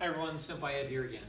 Hi everyone, Senpai Ed here again.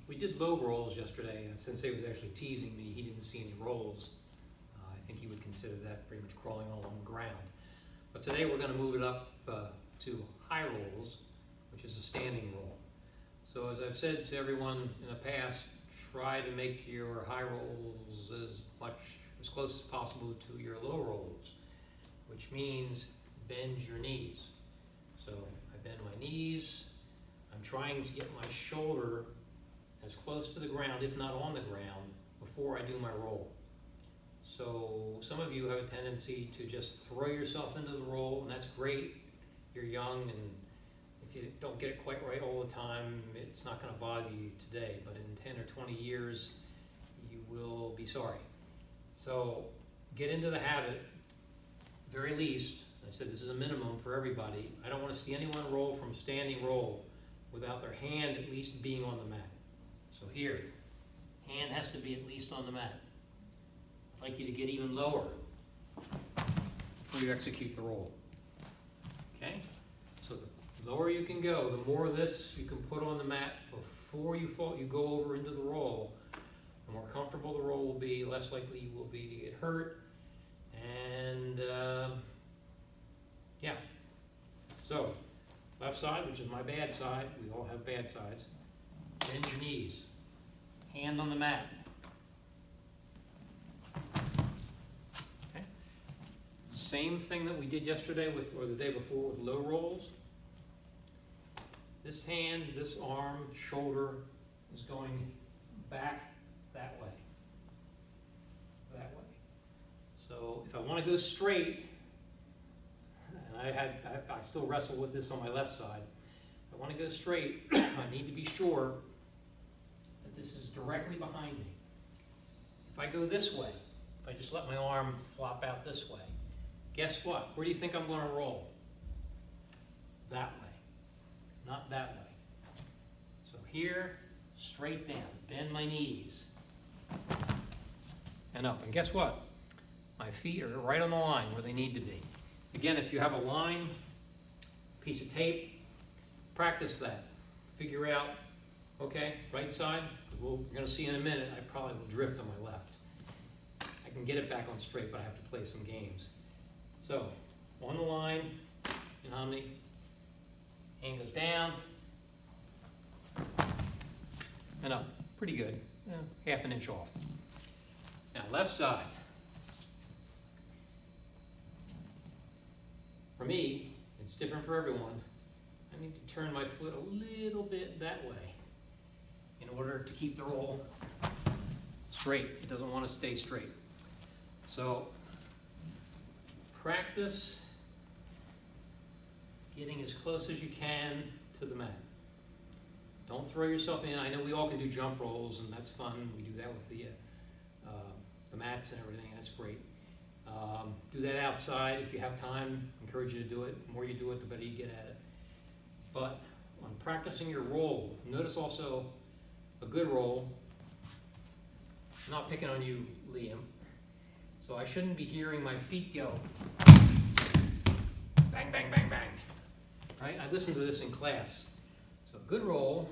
We did low rolls yesterday, and Sensei was actually teasing me. He didn't see any rolls. I think he would consider that pretty much crawling along the ground. But today we're going to move it up to high rolls, which is a standing roll. So as I've said to everyone in the past, try to make your high rolls as close as possible to your low rolls, which means bend your knees. So I bend my knees. I'm trying to get my shoulder as close to the ground, if not on the ground, before I do my roll. So some of you have a tendency to just throw yourself into the roll, and that's great. You're young, and if you don't get it quite right all the time, it's not going to bother you today, but in 10 or 20 years, you will be sorry. So get into the habit, very least. I said this is a minimum for everybody. I don't want to see anyone roll from standing roll without their hand at least being on the mat. So here, hand has to be at least on the mat. I'd like you to get even lower before you execute the roll. Okay? So the lower you can go, the more of this you can put on the mat before you go over into the roll. The more comfortable the roll will be, less likely you will be to get hurt. And yeah. So left side, which is my bad side. We all have bad sides. Bend your knees. Hand on the mat. Okay. Same thing that we did yesterday or the day before with low rolls. This hand, this arm, shoulder is going back that way. That way. So if I want to go straight, and I still wrestle with this on my left side. If I want to go straight, I need to be sure that this is directly behind me. If I go this way, if I just let my arm flop out this way, guess what? Where do you think I'm going to roll? That way, not that way. So here, straight down, bend my knees, and up. And guess what? My feet are right on the line where they need to be. Again, if you have a line, piece of tape, practice that. Figure out, okay, right side, we're going to see in a minute, I probably will drift on my left. I can get it back on straight, but I have to play some games. So, on the line, in Omni, hand goes down, and up. Pretty good, half an inch off. Now, left side. For me, it's different for everyone. I need to turn my foot a little bit that way in order to keep the roll straight. It doesn't want to stay straight. So practice getting as close as you can to the mat. Don't throw yourself in. I know we all can do jump rolls, and that's fun. We do that with the mats and everything. That's great. Do that outside if you have time. Encourage you to do it. The more you do it, the better you get at it. But on practicing your roll, notice also a good roll. I'm not picking on you, Liam. So I shouldn't be hearing my feet go bang, bang, bang, bang. Right? I listened to this in class. So good roll.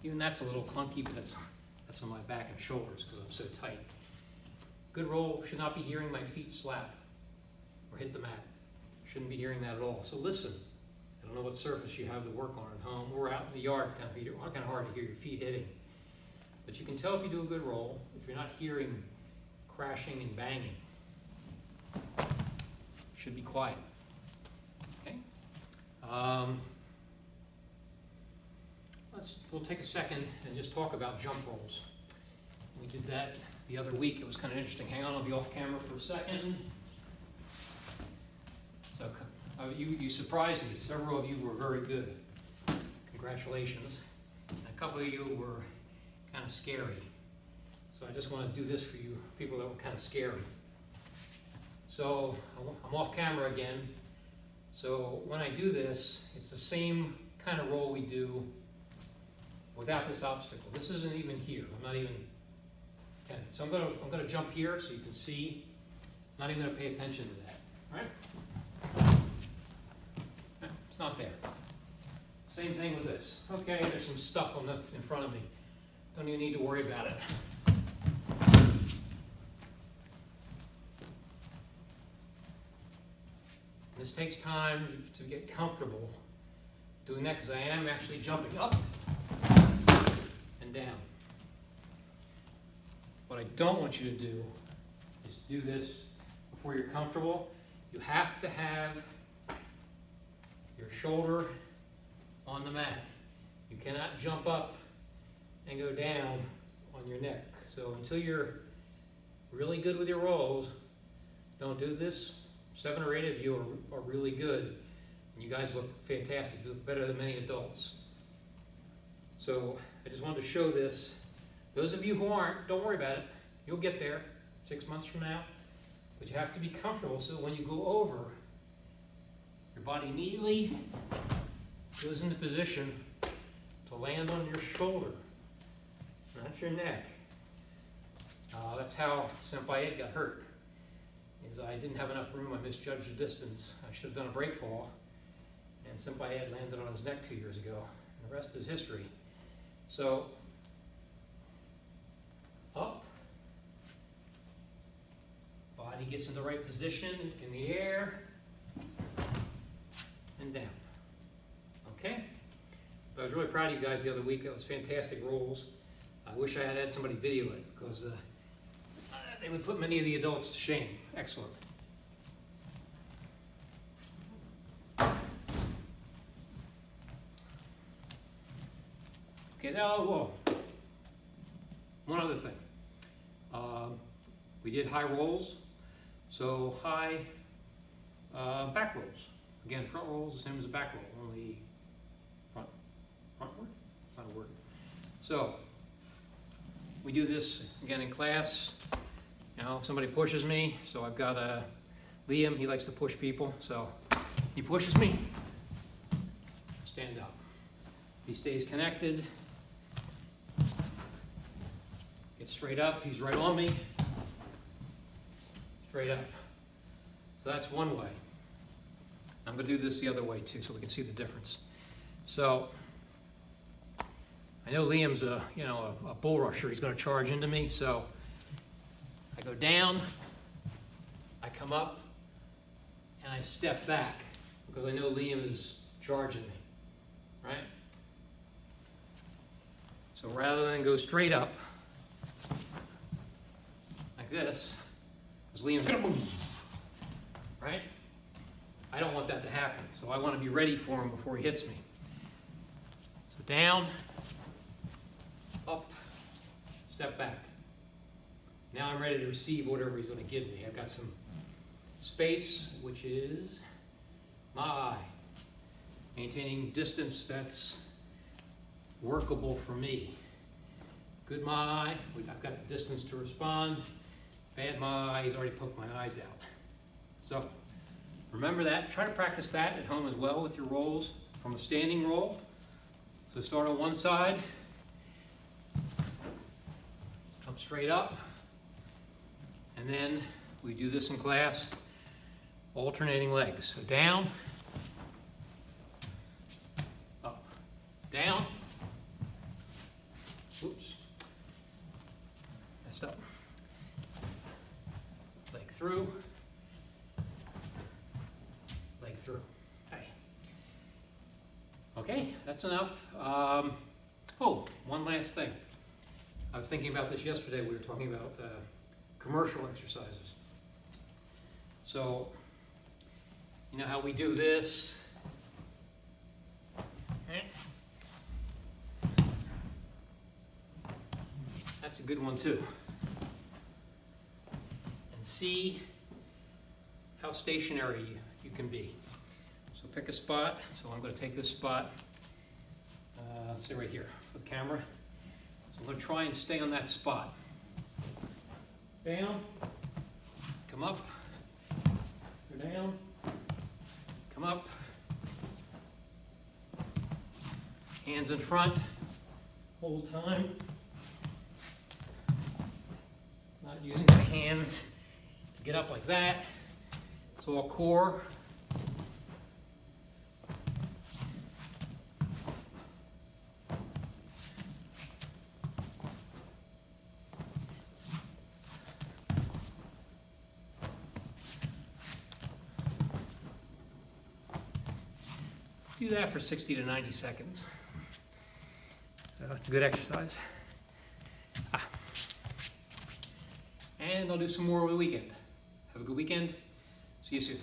Even that's a little clunky, but that's on my back and shoulders because I'm so tight. Good roll, should not be hearing my feet slap or hit the mat. Shouldn't be hearing that at all. So listen. I don't know what surface you have to work on at home or out in the yard. It's kind of hard to hear your feet hitting. But you can tell if you do a good roll, if you're not hearing crashing and banging. It should be quiet. Okay? We'll take a second and just talk about jump rolls. We did that the other week. It was kind of interesting. Hang on, I'll be off camera for a second. So you surprised me. Several of you were very good. Congratulations. And a couple of you were kind of scary. So I just want to do this for you, people that were kind of scary. So I'm off camera again. So when I do this, it's the same kind of roll we do without this obstacle. This isn't even here. I'm not even. Okay. So I'm going to jump here so you can see. I'm not even going to pay attention to that. All right. It's not there. Same thing with this. Okay, there's some stuff in front of me. Don't even need to worry about it. This takes time to get comfortable doing that, because I am actually jumping up and down. What I don't want you to do is do this before you're comfortable. You have to have your shoulder on the mat. You cannot jump up and go down on your neck. So until you're really good with your rolls, don't do this. 7 or 8 of you are really good. And you guys look fantastic. You look better than many adults. So I just wanted to show this. Those of you who aren't, don't worry about it. You'll get there 6 months from now. But you have to be comfortable so when you go over, your body immediately goes into position to land on your shoulder, not your neck. That's how Senpai Ed got hurt. Is I didn't have enough room. I misjudged the distance. I should have done a break fall. And Senpai Ed landed on his neck 2 years ago. And the rest is history. So, up. Body gets in the right position in the air. And down. Okay? I was really proud of you guys the other week. That was fantastic rolls. I wish I had somebody video it, because they would put many of the adults to shame. Excellent. Okay, now, whoa. One other thing. We did high rolls, so high back rolls. Again, front rolls the same as a back roll, only frontward? It's not a word. So, we do this again in class. You know, if somebody pushes me, so I've got Liam, he likes to push people, so he pushes me, stand up. He stays connected, get straight up, he's right on me, straight up. So that's one way. I'm going to do this the other way too, so we can see the difference. So, I know Liam's a bull rusher. He's going to charge into me. So, I go down, I come up, and I step back because I know Liam is charging me, right? So rather than go straight up like this, because Liam's going to boom, right? I don't want that to happen, so I want to be ready for him before he hits me. So down, up, step back. Now I'm ready to receive whatever he's going to give me. I've got some space, which is my eye. Maintaining distance that's workable for me. Good my eye, I've got the distance to respond. Bad my eye, he's already poked my eyes out. So remember that. Try to practice that at home as well with your rolls from a standing roll. So start on one side, come straight up, and then we do this in class, alternating legs. So down, up, down, oops, messed up, leg through, leg through. Hey. Okay, that's enough. Oh, one last thing. I was thinking about this yesterday. We were talking about commercial exercises. So, you know how we do this? That's a good one too. And see how stationary you can be. So pick a spot. So I'm going to take this spot, let's say right here for the camera. So I'm going to try and stay on that spot. Down, come up, go down, come up, hands in front, hold time. Not using my hands to get up like that. It's all core. Do that for 60 to 90 seconds. So that's a good exercise. And I'll do some more over the weekend. Have a good weekend. See you soon.